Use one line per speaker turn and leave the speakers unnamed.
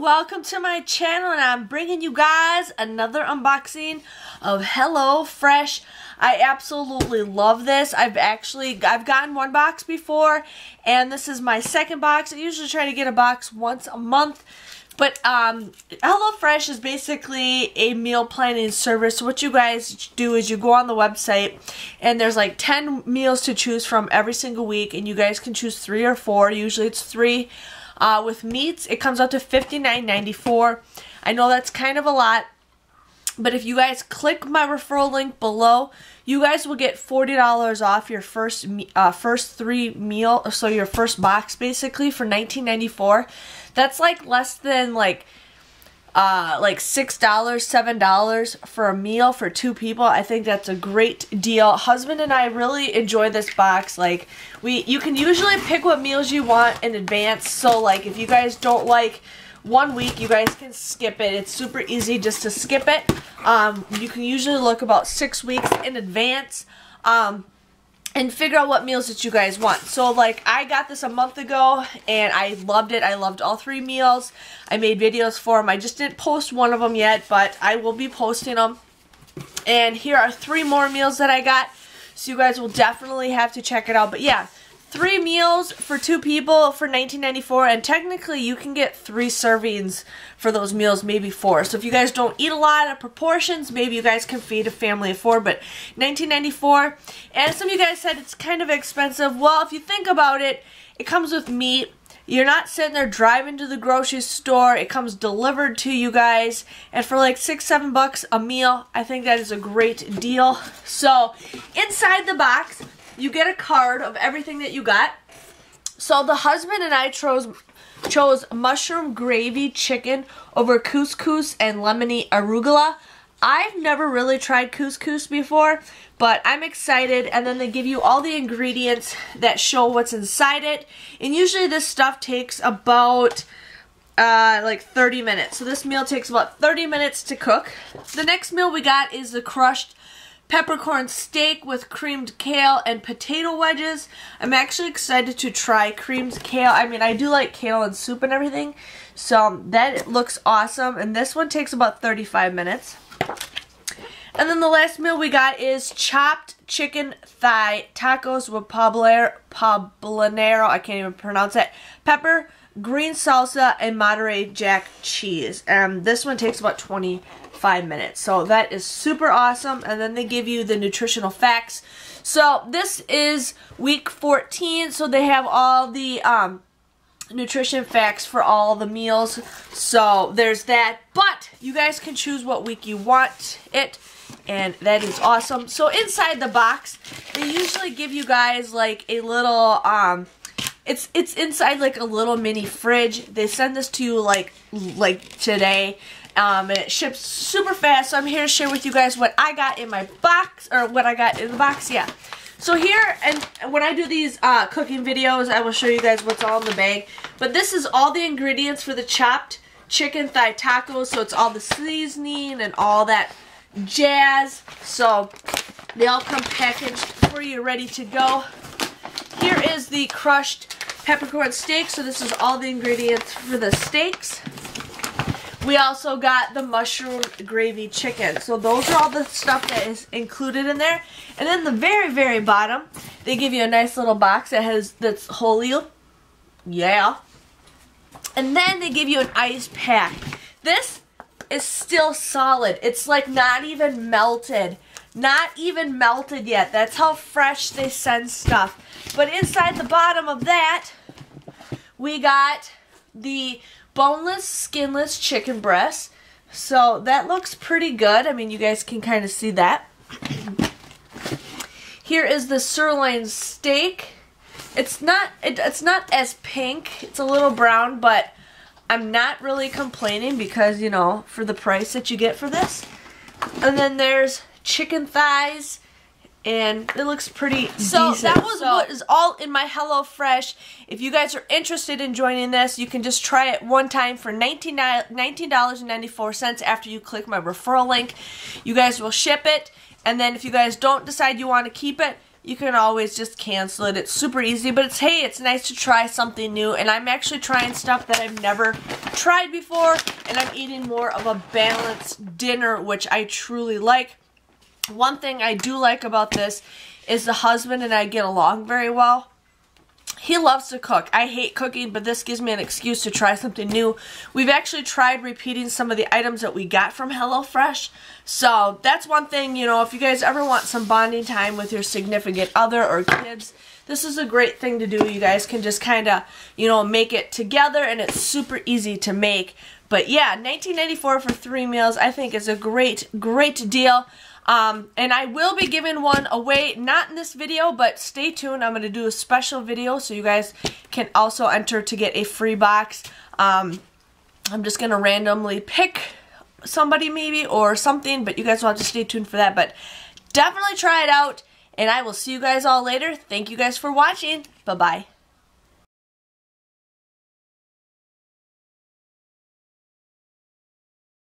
welcome to my channel, and I'm bringing you guys another unboxing of HelloFresh. I absolutely love this. I've gotten one box before, and this is my second box. I usually try to get a box once a month, but HelloFresh is basically a meal planning service. So what you guys do is you go on the website, and there's like 10 meals to choose from every single week, and you guys can choose 3 or 4. Usually it's 3. With meats, it comes out to $59.94. I know that's kind of a lot, but if you guys click my referral link below, you guys will get $40 off your first 3 meal, so your first box basically, for $19.94. That's like less than like $6, $7 for a meal for 2 people. I think that's a great deal. Husband and I really enjoy this box. Like, you can usually pick what meals you want in advance. So like if you guys don't like one week, you guys can skip it. It's super easy just to skip it. You can usually look about 6 weeks in advance. And figure out what meals that you guys want. So like I got this a month ago and I loved it. I loved all 3 meals. I made videos for them. I just didn't post one of them yet, but I will be posting them. And here are 3 more meals that I got. So you guys will definitely have to check it out. But yeah, 3 meals for 2 people for $19.94, and technically you can get 3 servings for those meals, maybe 4. So if you guys don't eat a lot of proportions, maybe you guys can feed a family of 4, but $19.94. And some of you guys said it's kind of expensive. Well, if you think about it, it comes with meat. You're not sitting there driving to the grocery store. It comes delivered to you guys. And for like $6, $7 a meal, I think that is a great deal. So inside the box, you get a card of everything that you got. So the husband and I chose mushroom gravy chicken over couscous and lemony arugula. I've never really tried couscous before, but I'm excited. And then they give you all the ingredients that show what's inside it. And usually this stuff takes about like 30 minutes. So this meal takes about 30 minutes to cook. The next meal we got is the crushed peppercorn steak with creamed kale and potato wedges. I'm actually excited to try creamed kale. I mean, I do like kale and soup and everything, so that looks awesome. And this one takes about 35 minutes. And then the last meal we got is chopped chicken thigh tacos with poblano, I can't even pronounce it, pepper, green salsa, and Monterey Jack cheese. And this one takes about 25 minutes. So that is super awesome. And then they give you the nutritional facts. So this is week 14. So they have all the nutrition facts for all the meals. So there's that. But you guys can choose what week you want it. And that is awesome. So inside the box, they usually give you guys like a little it's inside like a little mini fridge. They send this to you like today. And it ships super fast. So I'm here to share with you guys what I got in my box, or what I got in the box, yeah. So here, and when I do these cooking videos, I will show you guys what's all in the bag. But this is all the ingredients for the chopped chicken thigh tacos. So it's all the seasoning and all that jazz. So they all come packaged for you, ready to go. Here is the crushed peppercorn steak. So this is all the ingredients for the steaks. We also got the mushroom gravy chicken. So those are all the stuff that is included in there. And then the very, very bottom, they give you a nice little box that's whole. Yeah. And then they give you an ice pack. This is still solid. It's like not even melted. Not even melted yet. That's how fresh they send stuff. But inside the bottom of that, we got the boneless, skinless chicken breast. So that looks pretty good. I mean, you guys can kind of see that. Here is the sirloin steak. It's not as pink. It's a little brown, but I'm not really complaining because, you know, for the price that you get for this. And then there's chicken thighs, and it looks pretty decent. So that was what is all in my HelloFresh. If you guys are interested in joining this, you can just try it one time for $19.94 after you click my referral link. You guys will ship it, and then if you guys don't decide you want to keep it, you can always just cancel it. It's super easy, but hey, it's nice to try something new, and I'm actually trying stuff that I've never tried before, and I'm eating more of a balanced dinner, which I truly like. One thing I do like about this is the husband and I get along very well. He loves to cook. I hate cooking, but this gives me an excuse to try something new. We've actually tried repeating some of the items that we got from HelloFresh. So that's one thing, you know, if you guys ever want some bonding time with your significant other or kids, this is a great thing to do. You guys can just kind of, you know, make it together, and it's super easy to make. But yeah, $19.94 for 3 meals I think is a great, great deal. And I will be giving one away, not in this video, but stay tuned. I'm going to do a special video so you guys can also enter to get a free box. I'm just going to randomly pick somebody maybe or something, but you guys will have to stay tuned for that. But definitely try it out, and I will see you guys all later. Thank you guys for watching. Bye-bye.